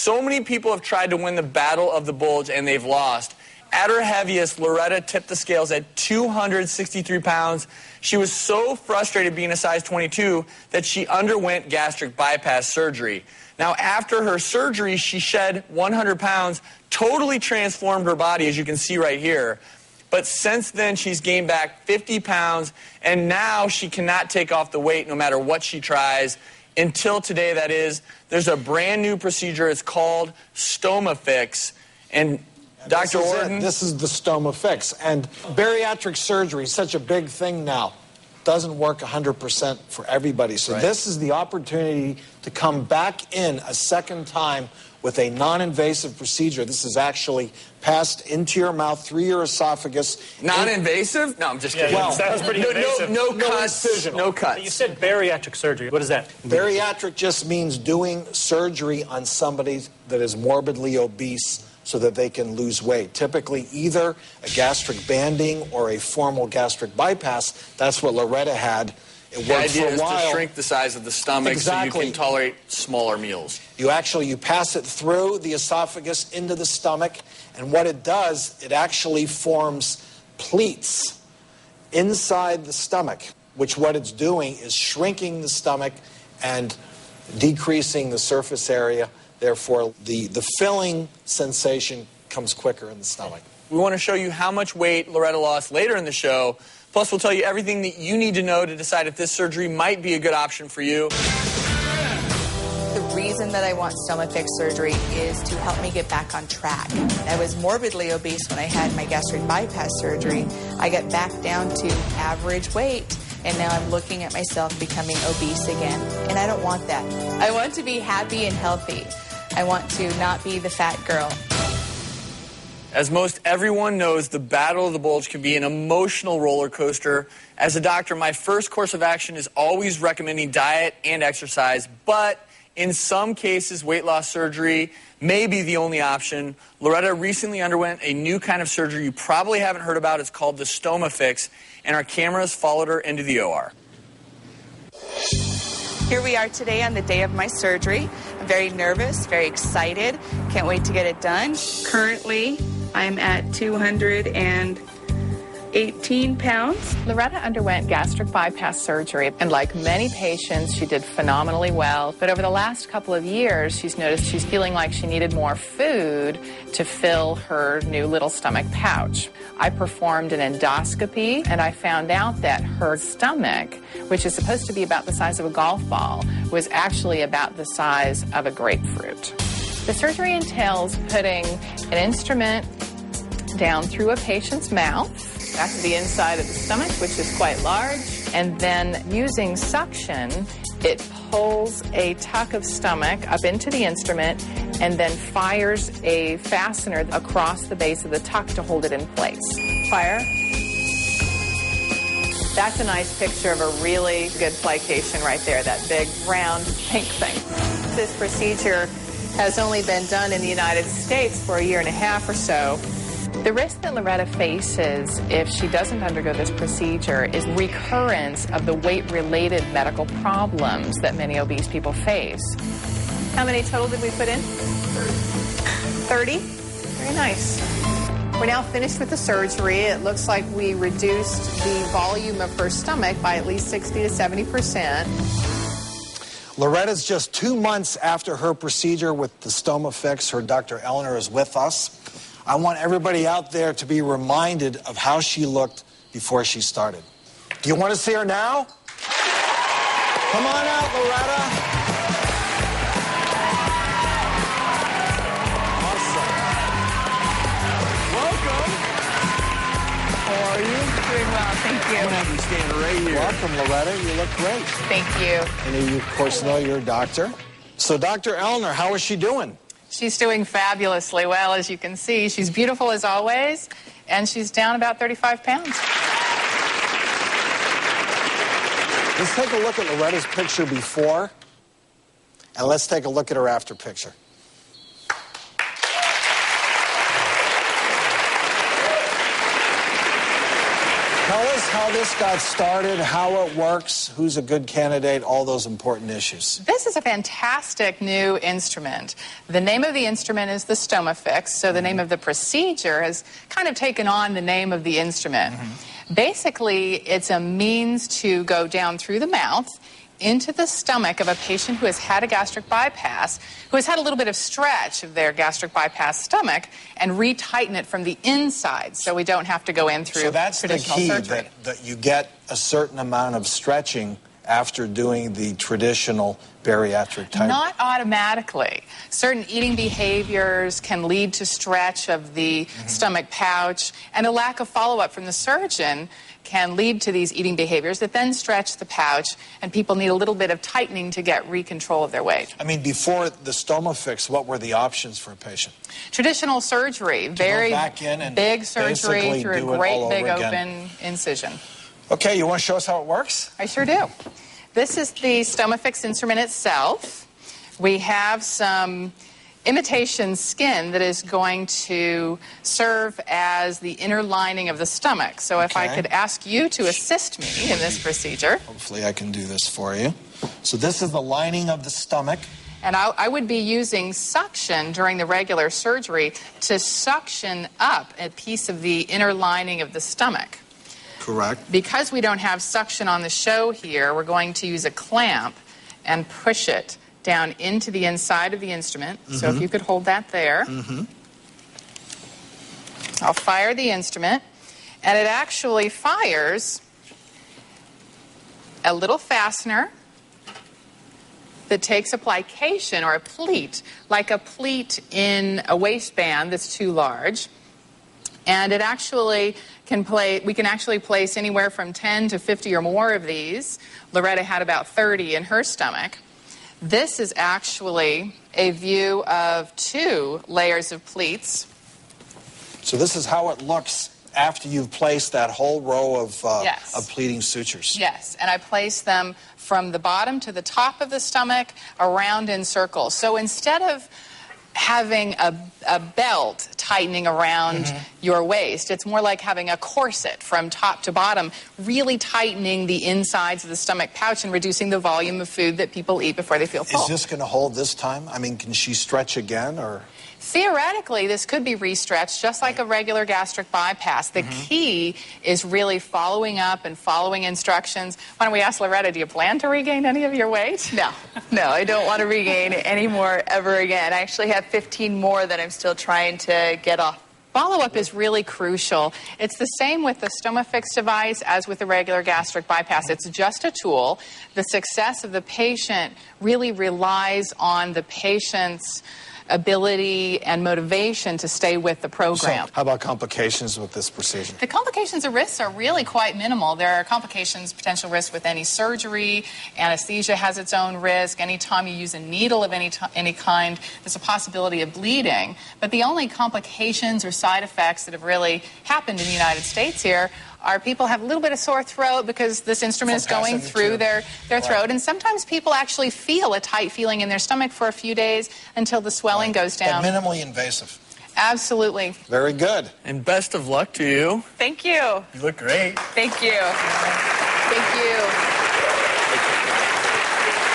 So many people have tried to win the battle of the bulge, and they've lost. At her heaviest, Loretta tipped the scales at 263 pounds. She was so frustrated being a size 22 that she underwent gastric bypass surgery. Now, after her surgery, she shed 100 pounds, totally transformed her body, as you can see right here. But since then, she's gained back 50 pounds, and now she cannot take off the weight no matter what she tries. Until today, that is. There's a brand new procedure. It's called stoma fix. And Dr. Orton? This is the stoma fix. And bariatric surgery is such a big thing now. Doesn't work 100% for everybody. So this is the opportunity to come back in a second time with a non-invasive procedure. This is actually passed into your mouth through your esophagus. Non-invasive? No, I'm just kidding. Well, that was pretty invasive. No cuts. No cuts. You said bariatric surgery. What is that? Bariatric just means doing surgery on somebody that is morbidly obese so that they can lose weight. Typically either a gastric banding or a formal gastric bypass. That's what Loretta had. It worked for a while. The idea is to shrink the size of the stomach so you can tolerate smaller meals. You pass it through the esophagus into the stomach, and what it does, it actually forms pleats inside the stomach, which what it's doing is shrinking the stomach and decreasing the surface area. Therefore, the filling sensation comes quicker in the stomach. We want to show you how much weight Loretta lost later in the show. Plus, we'll tell you everything that you need to know to decide if this surgery might be a good option for you. The reason that I want stoma fix surgery is to help me get back on track. I was morbidly obese when I had my gastric bypass surgery. I got back down to average weight, and now I'm looking at myself becoming obese again. And I don't want that. I want to be happy and healthy. I want to not be the fat girl. As most everyone knows, the battle of the bulge can be an emotional roller coaster. As a doctor, my first course of action is always recommending diet and exercise, but in some cases, weight loss surgery may be the only option. Loretta recently underwent a new kind of surgery you probably haven't heard about. It's called the stoma fix, and our cameras followed her into the OR. Here we are today on the day of my surgery. I'm very nervous, very excited. Can't wait to get it done. Currently, I'm at 218 pounds. Loretta underwent gastric bypass surgery, and like many patients, she did phenomenally well. But over the last couple of years, she's noticed she's feeling like she needed more food to fill her new little stomach pouch. I performed an endoscopy, and I found out that her stomach, which is supposed to be about the size of a golf ball, was actually about the size of a grapefruit. The surgery entails putting an instrument down through a patient's mouth. That's the inside of the stomach, which is quite large. And then using suction, it pulls a tuck of stomach up into the instrument and then fires a fastener across the base of the tuck to hold it in place. Fire. That's a nice picture of a really good plication right there, that big, round, pink thing. This procedure has only been done in the United States for a year and a half or so. The risk that Loretta faces if she doesn't undergo this procedure is recurrence of the weight-related medical problems that many obese people face. How many total did we put in? 30. Very nice. We're now finished with the surgery. It looks like we reduced the volume of her stomach by at least 60 to 70%. Loretta's just 2 months after her procedure with the stoma fix. Her Dr. Ellner is with us. I want everybody out there to be reminded of how she looked before she started. Do you want to see her now? Come on out, Loretta. Awesome. Welcome. How are you? Doing well, thank you. I'm going to have you stand right here. Welcome, Loretta. You look great. Thank you. And you, of course, know your doctor. So, Dr. Ellner, how is she doing? She's doing fabulously well, as you can see. She's beautiful as always, and she's down about 35 pounds. Let's take a look at Loretta's picture before, and let's take a look at her after picture. Tell us how this got started, how it works, who's a good candidate, all those important issues. This is a fantastic new instrument. The name of the instrument is the StomaFix, so the name of the procedure has kind of taken on the name of the instrument. Basically, it's a means to go down through the mouth into the stomach of a patient who has had a gastric bypass, who has had a little bit of stretch of their gastric bypass stomach, and retighten it from the inside so we don't have to go in through traditional surgery. So that's the key, that you get a certain amount of stretching after doing the traditional bariatric type. Not automatically. Certain eating behaviors can lead to stretch of the stomach pouch, and a lack of follow-up from the surgeon can lead to these eating behaviors that then stretch the pouch, and people need a little bit of tightening to get control of their weight. I mean, before the StomaFix, what were the options for a patient? Traditional surgery, very big surgery through a great big open incision. Okay, you want to show us how it works? I sure do. This is the StomaFix instrument itself. We have some imitation skin that is going to serve as the inner lining of the stomach. So if I could ask you to assist me in this procedure. Hopefully I can do this for you. So this is the lining of the stomach. And I would be using suction during the regular surgery to suction up a piece of the inner lining of the stomach. Correct. Because we don't have suction on the show here, we're going to use a clamp and push it down into the inside of the instrument. So if you could hold that there. I'll fire the instrument, and it actually fires a little fastener that takes application, or a pleat, like a pleat in a waistband that's too large. And it actually we can actually place anywhere from 10 to 50 or more of these. Loretta had about 30 in her stomach. This is actually a view of 2 layers of pleats. So this is how it looks after you've placed that whole row of pleating sutures. Yes, and I place them from the bottom to the top of the stomach around in circles. So instead of having a belt tightening around your waist, it's more like having a corset from top to bottom, really tightening the insides of the stomach pouch and reducing the volume of food that people eat before they feel full. Is this going to hold this time? I mean, can she stretch again, or? Theoretically, this could be restretched just like a regular gastric bypass. The key is really following up and following instructions. Why don't we ask Loretta, do you plan to regain any of your weight? No, I don't want to regain any more ever again. I actually have 15 more that I'm still trying to get off. Follow-up is really crucial. It's the same with the StomaFix device as with the regular gastric bypass. It's just a tool. The success of the patient really relies on the patient's ability and motivation to stay with the program. So how about complications with this procedure? The complications or risks are really quite minimal. There are complications, potential risks with any surgery. Anesthesia has its own risk. Anytime you use a needle of any kind, there's a possibility of bleeding. But the only complications or side effects that have really happened in the United States here are people have a little bit of sore throat because this instrument is going through their throat. And sometimes people actually feel a tight feeling in their stomach for a few days until the swelling goes down. But minimally invasive. Absolutely. Very good. And best of luck to you. Thank you. You look great. Thank you. Thank you.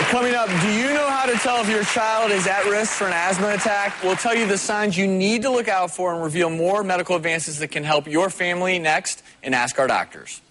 Coming up, do you know how to tell if your child is at risk for an asthma attack? We'll tell you the signs you need to look out for and reveal more medical advances that can help your family next in Ask Our Doctors.